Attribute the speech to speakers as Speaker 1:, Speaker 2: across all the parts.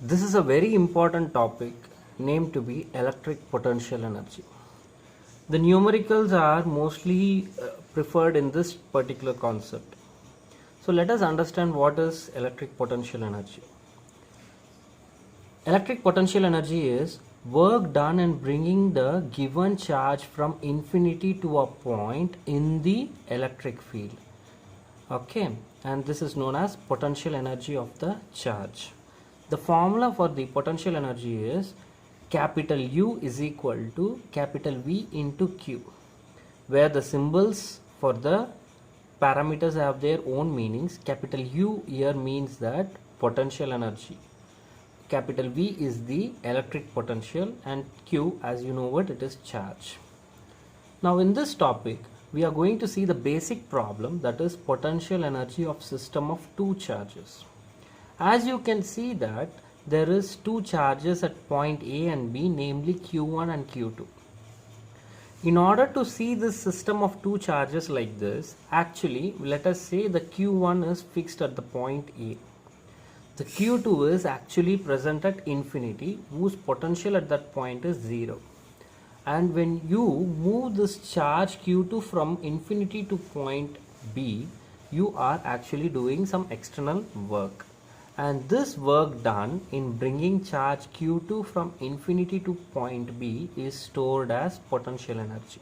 Speaker 1: This is a very important topic named to be electric potential energy. The numericals are mostly preferred in this particular concept. So let us understand what is electric potential energy. Electric potential energy is work done in bringing the given charge from infinity to a point in the electric field. Okay, and this is known as potential energy of the charge. The formula for the potential energy is capital U is equal to capital V into Q, where the symbols for the parameters have their own meanings. Capital U here means that potential energy, capital V is the electric potential, and Q, as you know what, it is charge. Now in this topic we are going to see the basic problem, that is potential energy of system of two charges. As you can see that there is two charges at point A and B, namely Q1 and Q2. In order to see this system of two charges like this, actually let us say the Q1 is fixed at the point A. The Q2 is actually present at infinity, whose potential at that point is 0. And when you move this charge Q2 from infinity to point B, you are actually doing some external work. And this work done in bringing charge Q2 from infinity to point B is stored as potential energy.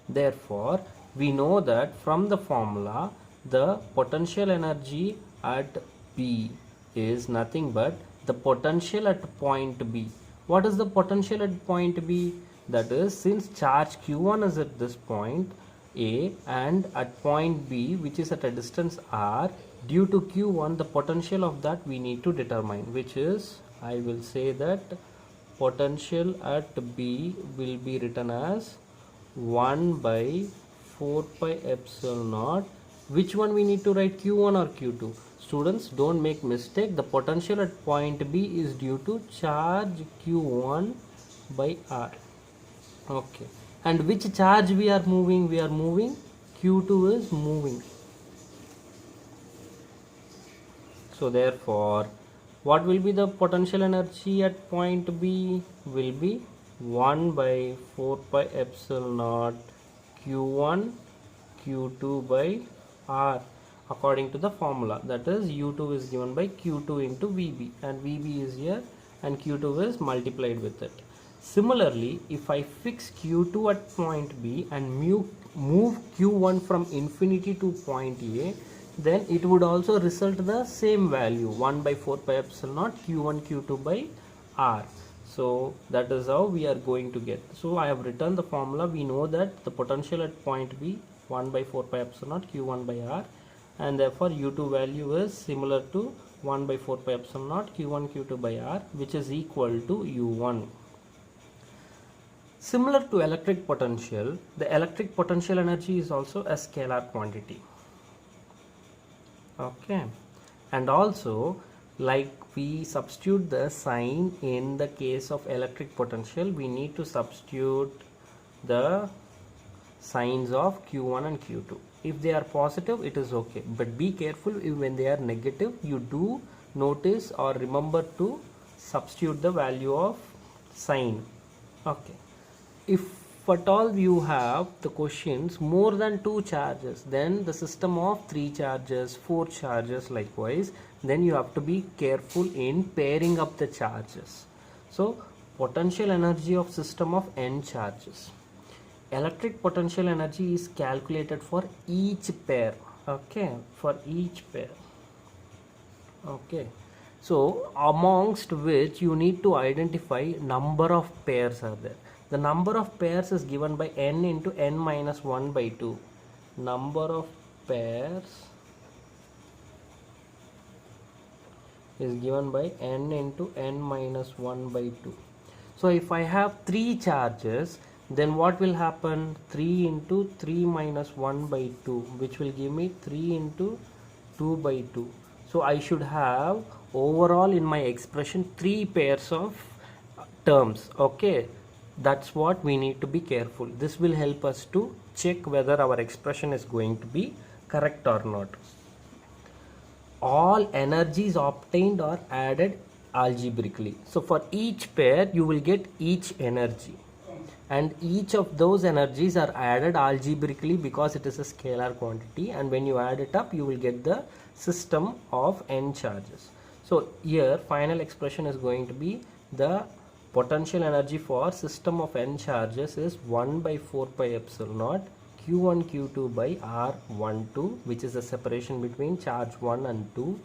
Speaker 1: Therefore, we know that from the formula, the potential energy at B is nothing but the potential at point B. What is the potential at point B? That is, since charge Q1 is at this point A and at point B, which is at a distance R, due to Q1 the potential of that we need to determine, which is, I will say that potential at B will be written as 1 by 4 pi epsilon naught. Which one we need to write, Q1 or Q2? Students, don't make mistake, the potential at point B is due to charge Q1 by R. Okay, and which charge we are moving? We are moving, Q2 is moving. So therefore, what will be the potential energy at point B? Will be 1 by 4 pi epsilon naught Q1 Q2 by R, according to the formula, that is U2 is given by Q2 into VB, and VB is here and Q2 is multiplied with it. Similarly, if I fix Q2 at point B and move Q1 from infinity to point A, then it would also result the same value, 1 by 4 pi epsilon naught Q1 Q2 by R. So that is how we are going to get. So I have written the formula. We know that the potential at point B 1 by 4 pi epsilon naught Q1 by R, and therefore U2 value is similar to 1 by 4 pi epsilon naught Q1 Q2 by R, which is equal to U1. Similar to electric potential, the electric potential energy is also a scalar quantity. Okay, and also like we substitute the sign in the case of electric potential, we need to substitute the signs of Q1 and Q2. If they are positive, it is okay, but be careful if when they are negative, you do notice or remember to substitute the value of sign. Okay, if at all you have the questions more than 2 charges, then the system of 3 charges, 4 charges likewise, then you have to be careful in pairing up the charges. So potential energy of system of n charges. Electric potential energy is calculated for each pair. Okay, for each pair. Okay, so amongst which you need to identify number of pairs are there. The number of pairs is given by n into n minus 1 by 2. Number of pairs is given by n into n minus 1 by 2. So if I have 3 charges, then what will happen? 3 into 3 minus 1 by 2, which will give me 3 into 2 by 2. So I should have overall in my expression 3 pairs of terms. Okay, that's what we need to be careful. This will help us to check whether our expression is going to be correct or not. All energies obtained are added algebraically. So for each pair you will get each energy, and each of those energies are added algebraically because it is a scalar quantity, and when you add it up you will get the system of n charges. So here final expression is going to be the potential energy for system of n charges is 1 by 4 pi epsilon naught q1 q2 by r12, which is the separation between charge 1 and 2,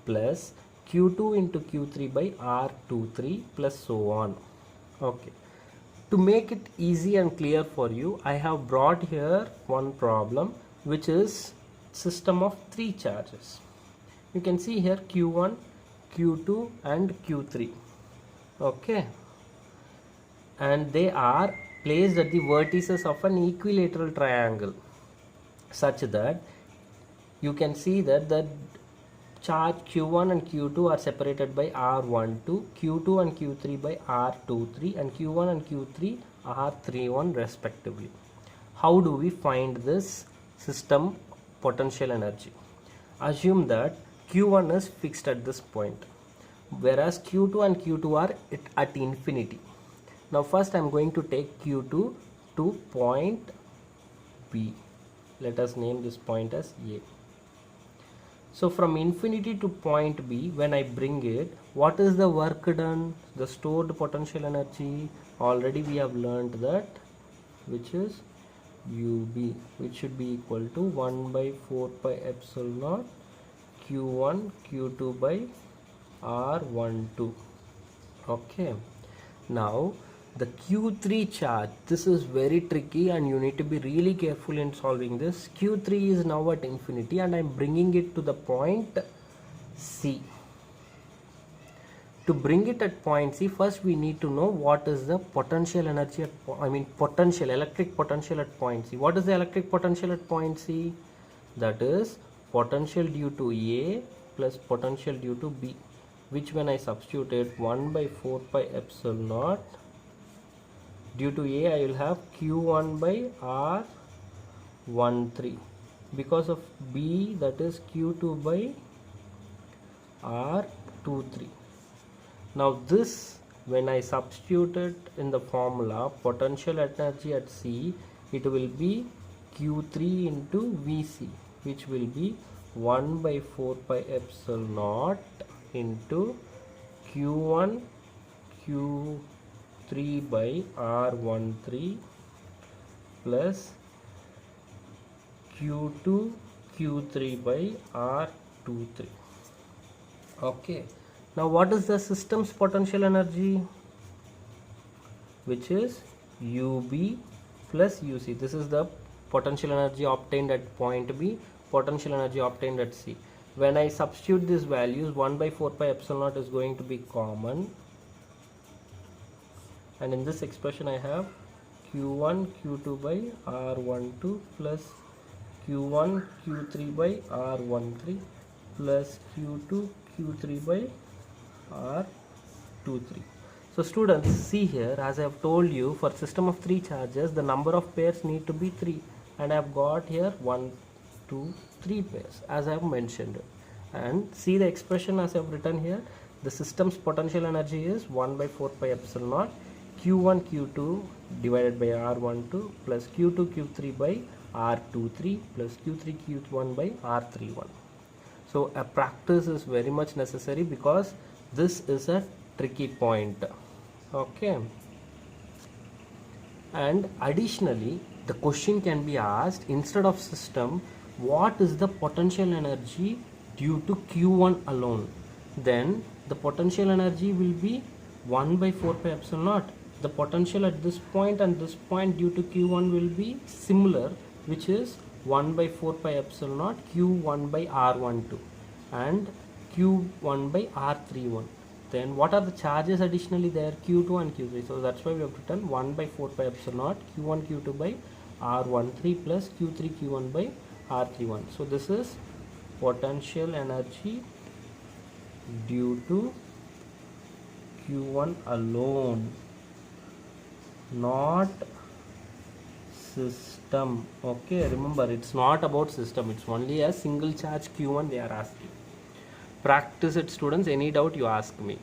Speaker 1: plus q2 into q3 by r23 plus so on. Okay. To make it easy and clear for you, I have brought here one problem which is system of 3 charges. You can see here q1, q2 and q3. Okay. And they are placed at the vertices of an equilateral triangle such that you can see that the charge q1 and q2 are separated by r12, q2 and q3 by r23, and q1 and q3 r31 respectively. How do we find this system potential energy? Assume that q1 is fixed at this point, whereas q2 and q2 are at infinity. Now first I am going to take q2 to point B. Let us name this point as A. So from infinity to point B, when I bring it, what is the work done? The stored potential energy. Already we have learned that, which is UB, which should be equal to 1 by 4 pi epsilon naught Q1 Q2 by R12. Okay. Now the Q3 charge, this is very tricky and you need to be really careful in solving this. Q3 is now at infinity and I am bringing it to the point C. To bring it at point C, first we need to know what is the potential energy at, electric potential at point C. What is the electric potential at point C? That is potential due to A plus potential due to B, which when I substitute it 1 by 4 pi epsilon naught. Due to A I will have Q1 by R13, because of B that is Q2 by R23. Now this, when I substitute it in the formula potential energy at C, it will be Q3 into Vc, which will be 1 by 4 pi epsilon naught into Q1 Q3 by R13 plus Q2 Q3 by R23. Okay. Now what is the system's potential energy? Which is UB plus UC. This is the potential energy obtained at point B, potential energy obtained at C. When I substitute these values, 1 by 4 pi epsilon naught is going to be common, and in this expression I have Q1 Q2 by R12 plus Q1 Q3 by R13 plus Q2 Q3 by R23. So students, see here, as I have told you, for system of 3 charges the number of pairs need to be 3, and I have got here 1, 2, 3 pairs as I have mentioned. And see the expression as I have written here, the system's potential energy is 1 by 4 pi epsilon naught Q1 Q2 divided by R12 plus Q2 Q3 by R23 plus Q3 Q1 by R31. So a practice is very much necessary because this is a tricky point. Okay. And additionally, the question can be asked, instead of system, what is the potential energy due to Q1 alone? Then the potential energy will be 1 by 4 pi epsilon naught. The potential at this point and this point due to Q1 will be similar, which is 1 by 4 pi epsilon naught Q1 by R12 and Q1 by R31. Then what are the charges additionally there? Q2 and Q3. So that's why we have written 1 by 4 pi epsilon naught Q1 Q2 by R13 plus Q3 Q1 by R31. So this is potential energy due to Q1 alone, not system. Okay, remember, it's not about system, it's only a single charge Q1 they are asking. Practice it, students. Any doubt you ask me.